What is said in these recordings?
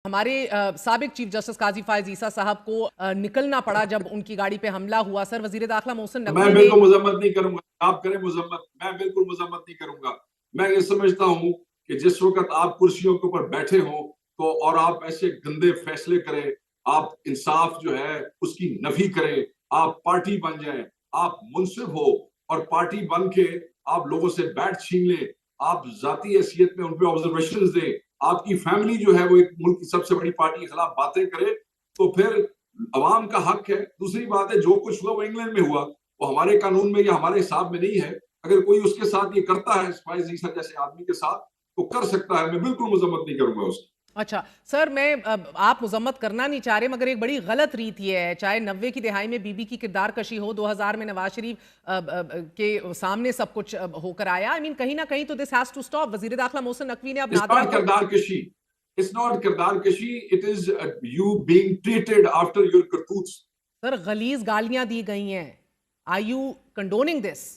हमारे साबिक chief justice काजी फायज ईसा साहब को निकलना पड़ा जब उनकी गाड़ी पे हमला हुआ। सर, वजीर दाखिला मोहसिन मैं नकवी ने बिल्कुल मजम्मत नहीं करूंगा। आप करें मजम्मत, मैं बिल्कुल मजम्मत नहीं करूंगा। मैं ये समझता हूं कि जिस वक्त आप कुर्सियों के ऊपर बैठे हो तो और आप ऐसे गंदे फैसले करें, आप इंसाफ जो है उसकी नफी करें, आप पार्टी बन जाएं, आप मुनसिफ हो और पार्टी बन के आप लोगों से बैट छीन लें, आप जाती हैसियत में उन पे ऑब्जर्वेशन दें, आपकी फैमिली जो है वो एक मुल्क की सबसे बड़ी पार्टी के खिलाफ बातें करे, तो फिर अवाम का हक है। दूसरी बात है, जो कुछ हुआ वो इंग्लैंड में हुआ, वो हमारे कानून में या हमारे हिसाब में नहीं है। अगर कोई उसके साथ ये करता है फायज ईसा जैसे आदमी के साथ, तो कर सकता है। मैं बिल्कुल मजम्मत नहीं करूंगा उसकी। अच्छा सर, मैं आप मुजम्मत करना नहीं चाह रहे, मगर एक बड़ी गलत रीत ये है, चाहे 90 की दिहाई में बीबी की किरदार कशी हो, 2000 में नवाज शरीफ के सामने सब कुछ होकर आया। आई मीन कहीं ना कहीं तो दिस हैज टू स्टॉप। वजीर दाखिला मोहसिन नकवी ने अब इट्स नादरा नॉट को किरदार कशी, इट्स नॉट किरदार कशी, it is you being treated after your करतूत्स। सर गलीज गालियां दी गई हैं। Are you condoning this?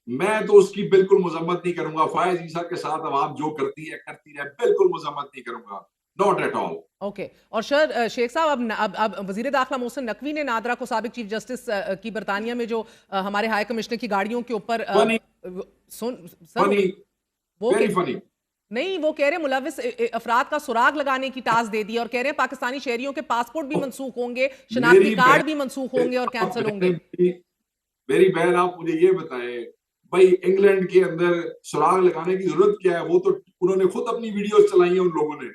मैं तो उसकी बिल्कुल मजम्मत नहीं करूंगा। फायज ईसा के साथ अवाम जो करती है करती है, बिल्कुल मजम्मत नहीं करूंगा, नॉट एट ऑल। ओके और सर शेख साहब, अब वजीर दाखिला मोहसिन नकवी ने नादरा को साबिक चीफ जस्टिस की बरतानिया में जो हमारे हाई कमिश्नर की गाड़ियों के ऊपर फनी, सुन सर फनी, वो वेरी फनी। नहीं, वो कह रहे हैं मुलविस अफराद का सुराग लगाने की टास्क दे दी और कह रहे हैं पाकिस्तानी शहरियों के पासपोर्ट भी मंसूख होंगे, शनाख्ती मेरी कार्ड बहन, भी मंसूख होंगे और कैंसिल होंगे। मेरी बहन, आप मुझे ये बताएं, भाई इंग्लैंड के अंदर सुराग लगाने की जरूरत क्या है? वो तो उन्होंने खुद अपनी वीडियोस चलाई है उन लोगों ने।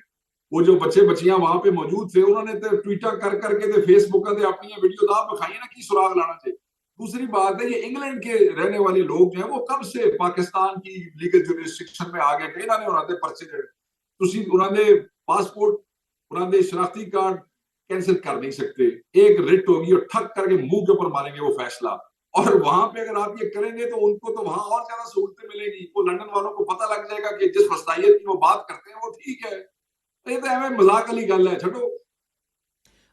वो जो बच्चे बच्चियां वहां पे मौजूद थे, उन्होंने तो ट्विटर कर करके थे, फेसबुक पे अपनी वीडियो तो आप दिखाइए ना कि सुराग लाना चाहिए। दूसरी बात है, ये इंग्लैंड के रहने वाले लोग जो है वो कब से पाकिस्तान की लीगल जुरिस्डिक्शन में आ गए थे? इन्होंने उन्होंने पर्चे उन्होंने पासपोर्ट, उन्होंने शनाख्ती कार्ड कैंसिल कर नहीं सकते। एक रिट होगी और ठक करके मुंह के ऊपर मारेंगे वो फैसला। और वहां पे अगर आप ये करेंगे तो उनको तो वहां और ज्यादा सहूलतें मिलेगी। वो लंदन वालों को पता लग जाएगा कि जिस वस्तायत की वो बात करते हैं वो ठीक है। ये तो हमें मजाक वाली गल है, छोड़ो।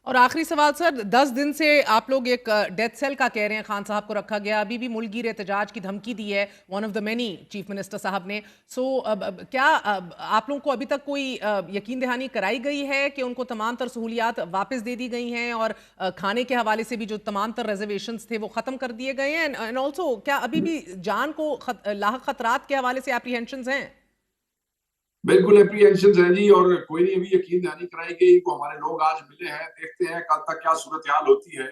और आखिरी सवाल सर, 10 दिन से आप लोग एक डेथ सेल का कह रहे हैं खान साहब को रखा गया, अभी भी मुल्क एहतजाज की धमकी दी है one of the many chief minister साहब ने। सो क्या आप लोगों को अभी तक कोई यकीन दहानी कराई गई है कि उनको तमाम तर सहूलियात वापस दे दी गई हैं और खाने के हवाले से भी जो तमाम तर रिजर्वेशंस थे वो ख़त्म कर दिए गए हैं? एंड ऑल्सो क्या अभी भी जान को लाहक खतरात के हवाले से एप्रीहेंशंस हैं? बिल्कुल एप्रीहेंशन है जी, और कोई नहीं अभी यकीन दहानी कराई गई। को हमारे लोग आज मिले हैं, देखते हैं कल तक क्या सूरत हाल होती है।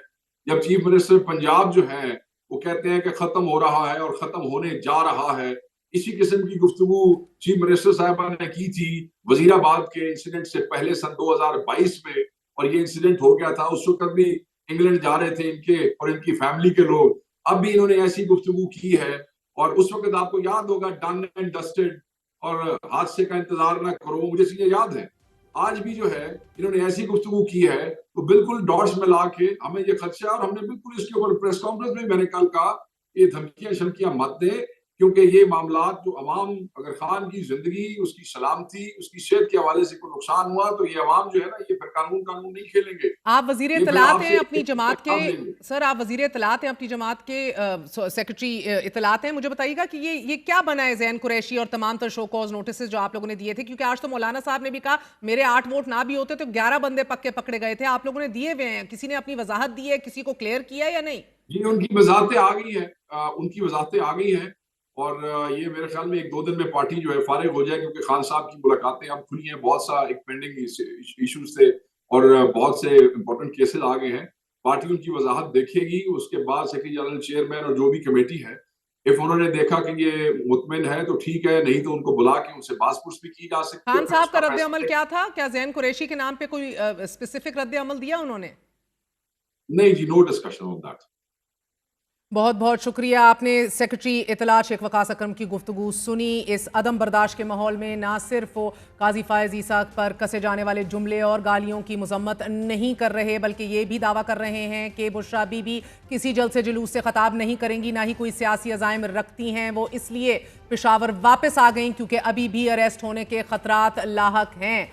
जब चीफ मिनिस्टर पंजाब जो है वो कहते हैं कि खत्म हो रहा है और खत्म होने जा रहा है, इसी किस्म की गुफ्तगू चीफ मिनिस्टर साहबा ने की थी वजीराबाद के इंसिडेंट से पहले सन 2022 में। और ये इंसिडेंट हो गया था, उस वक्त भी इंग्लैंड जा रहे थे इनके और इनकी फैमिली के लोग। अब भी इन्होंने ऐसी गुफ्तगू की है, और उस वक्त आपको याद होगा डन एंड डस्टेड और हादसे का इंतजार ना करो, मुझे चीजें याद है। आज भी जो है इन्होंने ऐसी गुफ्तगू की है, तो बिल्कुल डॉट्स में ला के हमें ये खदशा, और हमने बिल्कुल इसके ऊपर प्रेस कॉन्फ्रेंस में मैंने कल कहा, ये धमकियां शमकियां मत दे, क्योंकि ये मामला जो अवाम, अगर खान की जिंदगी, उसकी सलामती, उसकी सेहत के हवाले से कोई नुकसान हुआ तो ये अवाम जो है ना, ये फिर कानून कानून नहीं खेलेंगे, आप वजीर ये फिर इत्तलात हैं आपसे अपनी जमात के, जवाब लेंगे। सर आप वजीर इत्तलात हैं अपनी जमात के, सेक्रेटरी इत्तलात हैं, मुझे बताइएगा कि ये क्या बना है जैन कुरैशी और तमाम तर शो कॉज नोटिस जो आप लोगों ने दिए थे? क्योंकि आज तो मौलाना साहब ने भी कहा मेरे 8 वोट ना भी होते तो 11 बंदे पक्के पकड़े गए थे, आप लोगों ने दिए हुए हैं। किसी ने अपनी वजाहत दी है, किसी को क्लियर किया या नहीं? जी, उनकी वजाहतें आ गई हैं, उनकी वजाहतें आ गई हैं। और ये मेरे ख्याल में 1-2 दिन में पार्टी जो है फारिग हो जाए, क्योंकि खान साहब की मुलाकातें अब खुली हैं। बहुत सा एक पेंडिंग इश्यूज थे और बहुत से इंपॉर्टेंट केसेस आ गए हैं। पार्टी उनकी वजाहत देखेगी, उसके बाद सेक्रेटरी जनरल, चेयरमैन और जो भी कमेटी है, इफ उन्होंने देखा कि ये मुतमिन है तो ठीक है, नहीं तो उनको बुला के उनसे बासपुर्स भी की जा सकती है खान और फिर साहब का उसका रद्द अमल फैसला। क्या था? क्या जैन कुरैशी के नाम पे कोई स्पेसिफिक रद्द अमल दिया उन्होंने? नहीं जी, नो डिस्कशन ऑन दैट। बहुत बहुत शुक्रिया। आपने सेक्रेटरी इत्तलात शेख वकास अकरम की गुफ्तगू सुनी। इस अदम बर्दाश्त के माहौल में ना सिर्फ वो काजी फायज ईसा पर कसे जाने वाले जुमले और गालियों की मजम्मत नहीं कर रहे, बल्कि ये भी दावा कर रहे हैं कि बुशरा बीबी किसी जलसे जुलूस से खताब नहीं करेंगी, ना ही कोई सियासी अज़ाइम रखती हैं। वो इसलिए पेशावर वापस आ गई क्योंकि अभी भी अरेस्ट होने के खतरात लाहक हैं।